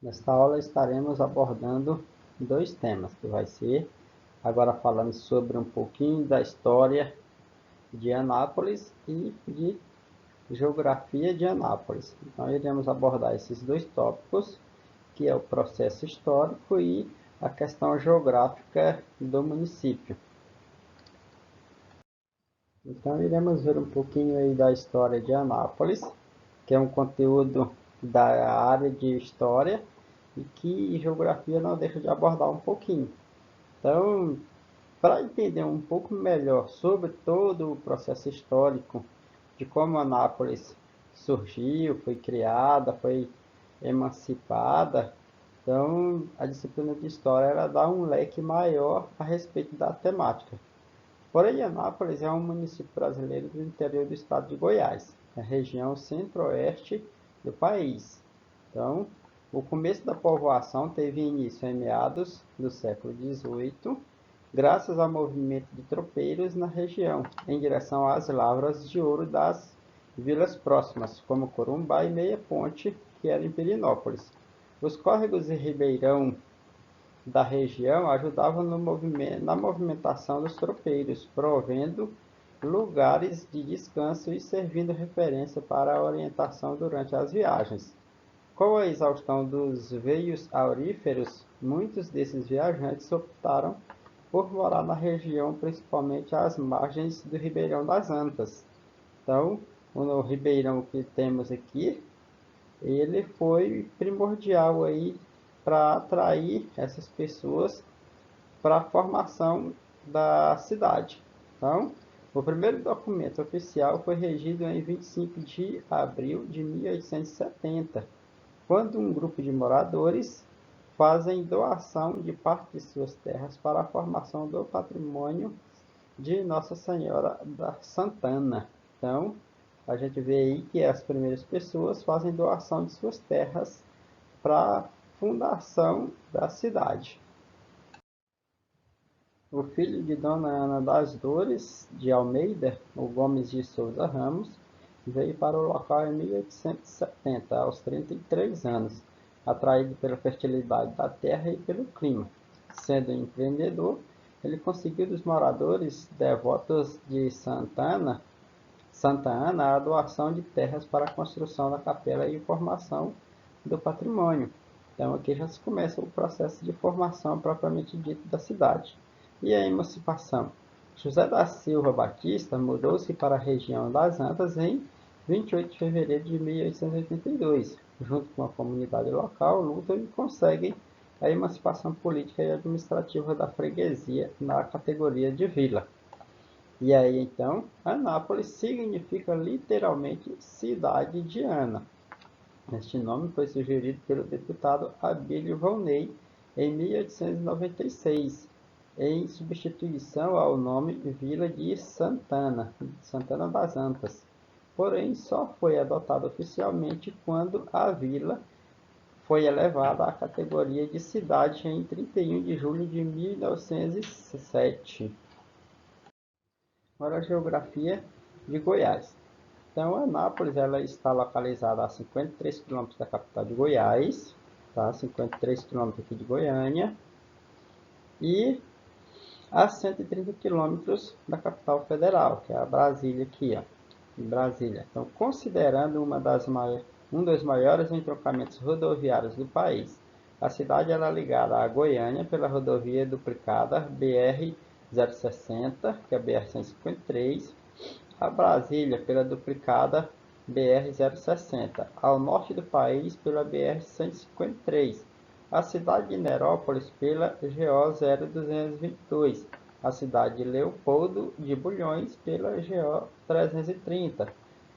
Nesta aula estaremos abordando dois temas, que vai ser agora falando sobre um pouquinho da história de Anápolis e de geografia de Anápolis. Então iremos abordar esses dois tópicos, que é o processo histórico e a questão geográfica do município. Então iremos ver um pouquinho aí da história de Anápolis, que é um conteúdo da área de história e que geografia não deixa de abordar um pouquinho. Então, para entender um pouco melhor sobre todo o processo histórico de como Anápolis surgiu, foi criada, foi emancipada, então a disciplina de história ela dá um leque maior a respeito da temática. Porém, Anápolis é um município brasileiro do interior do estado de Goiás, na região centro-oeste do país. Então, o começo da povoação teve início em meados do século XVIII, graças ao movimento de tropeiros na região, em direção às lavras de ouro das vilas próximas, como Corumbá e Meia Ponte, que era em Pirinópolis. Os córregos e ribeirão da região ajudavam na movimentação dos tropeiros, provendo lugares de descanso e servindo referência para a orientação durante as viagens. Com a exaustão dos veios auríferos, muitos desses viajantes optaram por morar na região, principalmente às margens do Ribeirão das Antas. Então, o ribeirão que temos aqui, ele foi primordial aí para atrair essas pessoas para a formação da cidade. Então, o primeiro documento oficial foi regido em 25 de abril de 1870, quando um grupo de moradores fazem doação de parte de suas terras para a formação do patrimônio de Nossa Senhora da Santana. Então, a gente vê aí que as primeiras pessoas fazem doação de suas terras para a fundação da cidade. O filho de Dona Ana das Dores de Almeida, o Gomes de Souza Ramos, veio para o local em 1870, aos 33 anos, atraído pela fertilidade da terra e pelo clima. Sendo empreendedor, ele conseguiu dos moradores devotos de Santa Ana a doação de terras para a construção da capela e formação do patrimônio. Então aqui já se começa o processo de formação propriamente dito da cidade. E a emancipação? José da Silva Batista mudou-se para a região das Antas em 28 de fevereiro de 1882. Junto com a comunidade local, lutam e conseguem a emancipação política e administrativa da freguesia na categoria de vila. E aí, então, Anápolis significa literalmente cidade de Ana. Este nome foi sugerido pelo deputado Abílio Volney em 1896, em substituição ao nome Vila de Santana, Santana das Antas. Porém, só foi adotado oficialmente quando a vila foi elevada à categoria de cidade em 31 de julho de 1907. Agora a geografia de Goiás. Então, Anápolis ela está localizada a 53 quilômetros da capital de Goiás, tá? 53 quilômetros aqui de Goiânia, e a 130 quilômetros da capital federal, que é a Brasília aqui, ó, em Brasília. Então, considerando um dos maiores entroncamentos rodoviários do país, a cidade ela é ligada a Goiânia pela rodovia duplicada BR-060, que é a BR-153, a Brasília pela duplicada BR-060, ao norte do país pela BR-153, a cidade de Nerópolis pela GO-0222, a cidade de Leopoldo de Bulhões pela GO-330,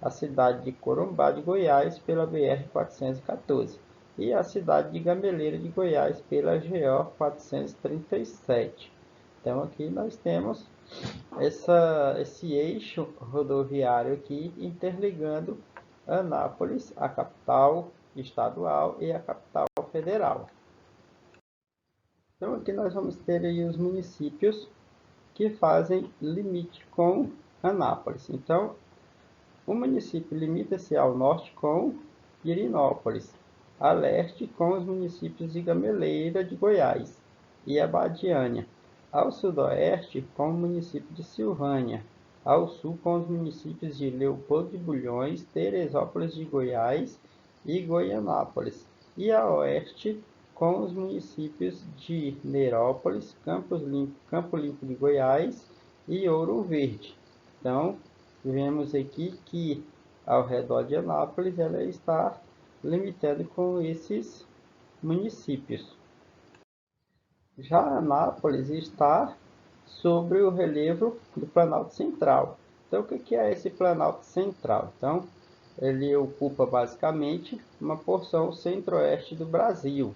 a cidade de Corumbá de Goiás pela BR-414 e a cidade de Gameleira de Goiás pela GO-437. Então aqui nós temos esse eixo rodoviário aqui interligando Anápolis, a capital estadual, e a capital federal. Então aqui nós vamos ter aí os municípios que fazem limite com Anápolis. Então o município limita-se ao norte com Pirinópolis, a leste com os municípios de Gameleira de Goiás e Abadiânia, ao sudoeste com o município de Silvânia, ao sul com os municípios de Leopoldo de Bulhões, Teresópolis de Goiás e Goianápolis, e a oeste com os municípios de Nerópolis, Campo Limpo de Goiás e Ouro Verde. Então, vemos aqui que ao redor de Anápolis ela está limitada com esses municípios. Já Anápolis está sobre o relevo do Planalto Central. Então, o que é esse Planalto Central? Então, ele ocupa basicamente uma porção centro-oeste do Brasil.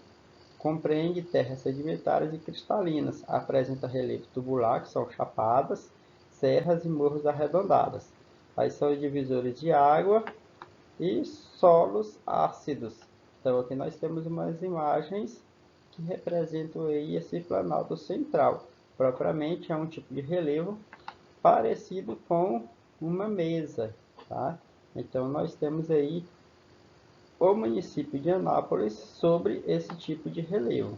Compreende terras sedimentares e cristalinas. Apresenta relevo tubular, que são chapadas, serras e morros arredondadas. Aí são os divisores de água e solos ácidos. Então, aqui nós temos umas imagens que representam aí esse Planalto Central. Propriamente é um tipo de relevo parecido com uma mesa, tá? Então, nós temos aí o município de Anápolis sobre esse tipo de relevo.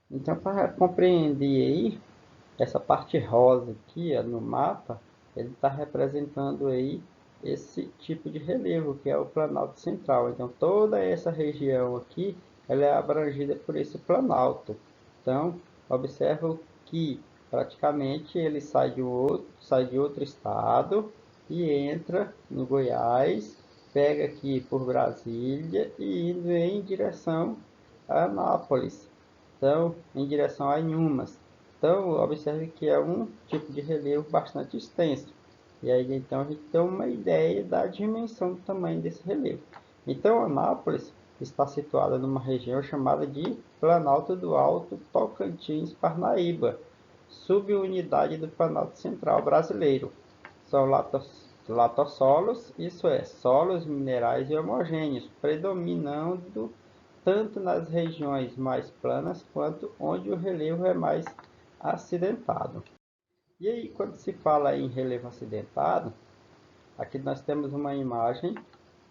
Então, para compreender aí, essa parte rosa aqui ó, no mapa, ele está representando aí esse tipo de relevo, que é o Planalto Central. Então, toda essa região aqui, ela é abrangida por esse Planalto. Então, observa que praticamente ele sai de outro estado e entra no Goiás, pega aqui por Brasília e indo em direção a Anápolis. Então, em direção a Inhumas. Então, observe que é um tipo de relevo bastante extenso. E aí, então, a gente tem uma ideia da dimensão do tamanho desse relevo. Então, Anápolis está situada numa região chamada de Planalto do Alto Tocantins Parnaíba, subunidade do Planalto Central brasileiro. São latossolos, isso é, solos minerais e homogêneos, predominando tanto nas regiões mais planas quanto onde o relevo é mais acidentado. E aí, quando se fala em relevo acidentado, aqui nós temos uma imagem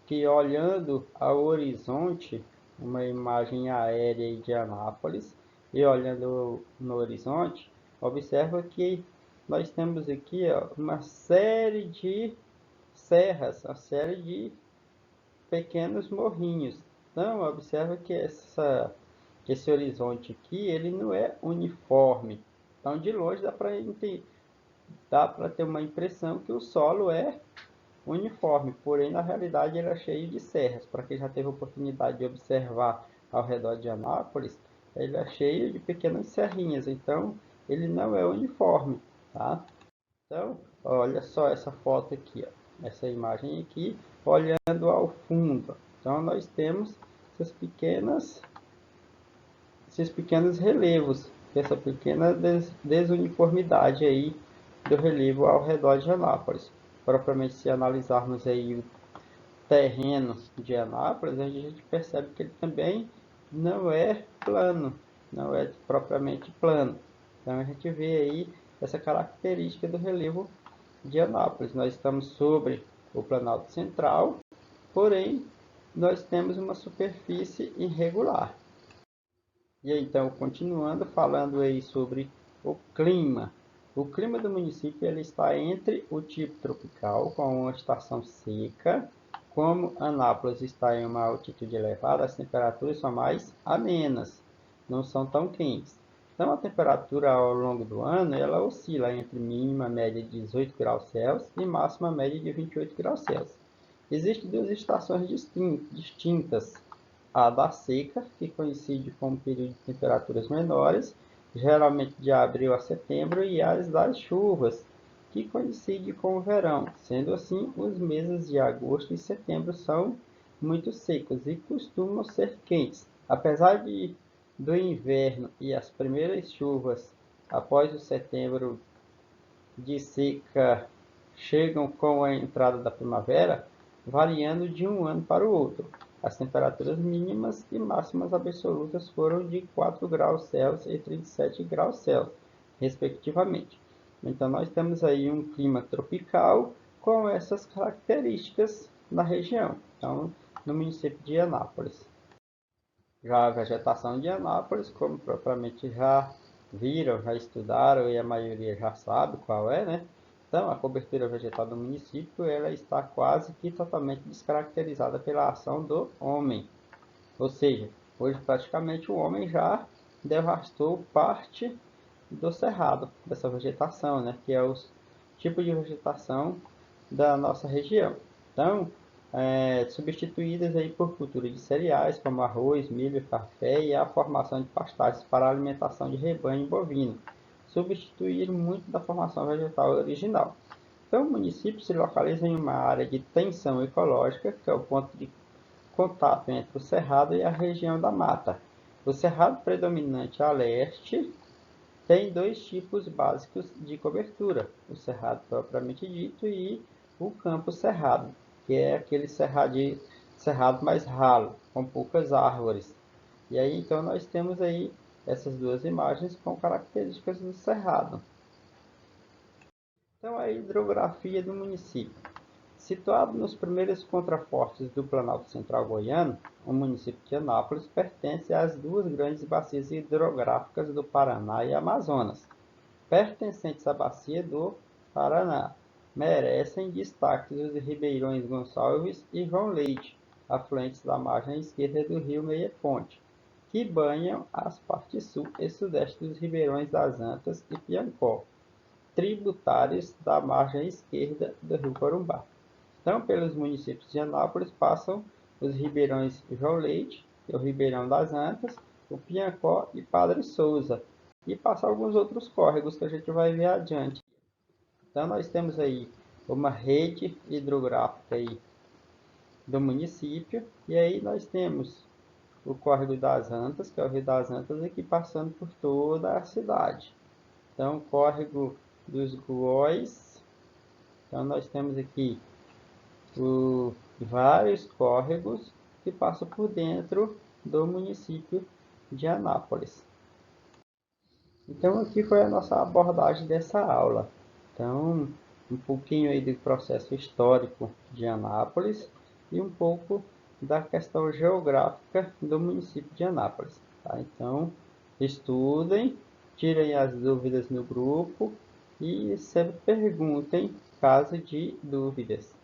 que, olhando ao horizonte, uma imagem aérea de Anápolis, e olhando no horizonte, observa que nós temos aqui ó, uma série de serras, uma série de pequenos morrinhos. Então, observa que esse horizonte aqui, ele não é uniforme. Então, de longe dá para ter uma impressão que o solo é uniforme, porém, na realidade, ele é cheio de serras. Para quem já teve a oportunidade de observar ao redor de Anápolis, ele é cheio de pequenas serrinhas, então ele não é uniforme, tá? Então, olha só essa foto aqui, ó, essa imagem aqui, olhando ao fundo. Então, nós temos esses pequenos relevos, essa pequena desuniformidade aí do relevo ao redor de Anápolis. Propriamente, se analisarmos aí o terreno de Anápolis, a gente percebe que ele também não é plano, não é propriamente plano. Então, a gente vê aí essa característica do relevo de Anápolis. Nós estamos sobre o Planalto Central, porém, nós temos uma superfície irregular. E aí, então, continuando falando aí sobre o clima. O clima do município ele está entre o tipo tropical, com uma estação seca. Como Anápolis está em uma altitude elevada, as temperaturas são mais amenas, não são tão quentes. Então, a temperatura ao longo do ano ela oscila entre mínima média de 18 graus Celsius e máxima média de 28 graus Celsius. Existem duas estações distintas, a da seca, que coincide com um período de temperaturas menores, geralmente de abril a setembro, e as das chuvas, que coincide com o verão. Sendo assim, os meses de agosto e setembro são muito secos e costumam ser quentes. Apesar do inverno e as primeiras chuvas após o setembro de seca chegam com a entrada da primavera, variando de um ano para o outro. As temperaturas mínimas e máximas absolutas foram de 4 graus Celsius e 37 graus Celsius, respectivamente. Então, nós temos aí um clima tropical com essas características na região, então, no município de Anápolis. Já a vegetação de Anápolis, como propriamente já viram, já estudaram e a maioria já sabe qual é, né? Então, a cobertura vegetal do município ela está quase que totalmente descaracterizada pela ação do homem. Ou seja, hoje praticamente o homem já devastou parte do cerrado, dessa vegetação, né? Que é o tipo de vegetação da nossa região. Então, substituídas aí por cultura de cereais, como arroz, milho, café e a formação de pastagens para a alimentação de rebanho bovino, substituíram muito da formação vegetal original. Então, o município se localiza em uma área de tensão ecológica, que é o ponto de contato entre o cerrado e a região da mata. O cerrado predominante a leste tem dois tipos básicos de cobertura: o cerrado propriamente dito e o campo cerrado, que é aquele cerrado mais ralo, com poucas árvores. E aí então nós temos aí essas duas imagens com características do cerrado. Então a hidrografia do município. Situado nos primeiros contrafortes do Planalto Central goiano, o município de Anápolis pertence às duas grandes bacias hidrográficas do Paraná e Amazonas, pertencentes à Bacia do Paraná. Merecem destaque os ribeirões Gonçalves e João Leite, afluentes da margem esquerda do rio Meia Ponte, que banham as partes sul e sudeste dos ribeirões das Antas e Piancó, tributários da margem esquerda do rio Corumbá. Então, pelos municípios de Anápolis passam os ribeirões João Leite, o Ribeirão das Antas, o Piancó e Padre Souza. E passa alguns outros córregos que a gente vai ver adiante. Então, nós temos aí uma rede hidrográfica aí do município. E aí nós temos o córrego das Antas, que é o Rio das Antas, aqui passando por toda a cidade. Então, o córrego dos Guóis. Então, nós temos aqui vários córregos que passam por dentro do município de Anápolis. Então, aqui foi a nossa abordagem dessa aula. Então, um pouquinho aí do processo histórico de Anápolis e um pouco da questão geográfica do município de Anápolis. Tá? Então, estudem, tirem as dúvidas no grupo e sempre perguntem caso de dúvidas.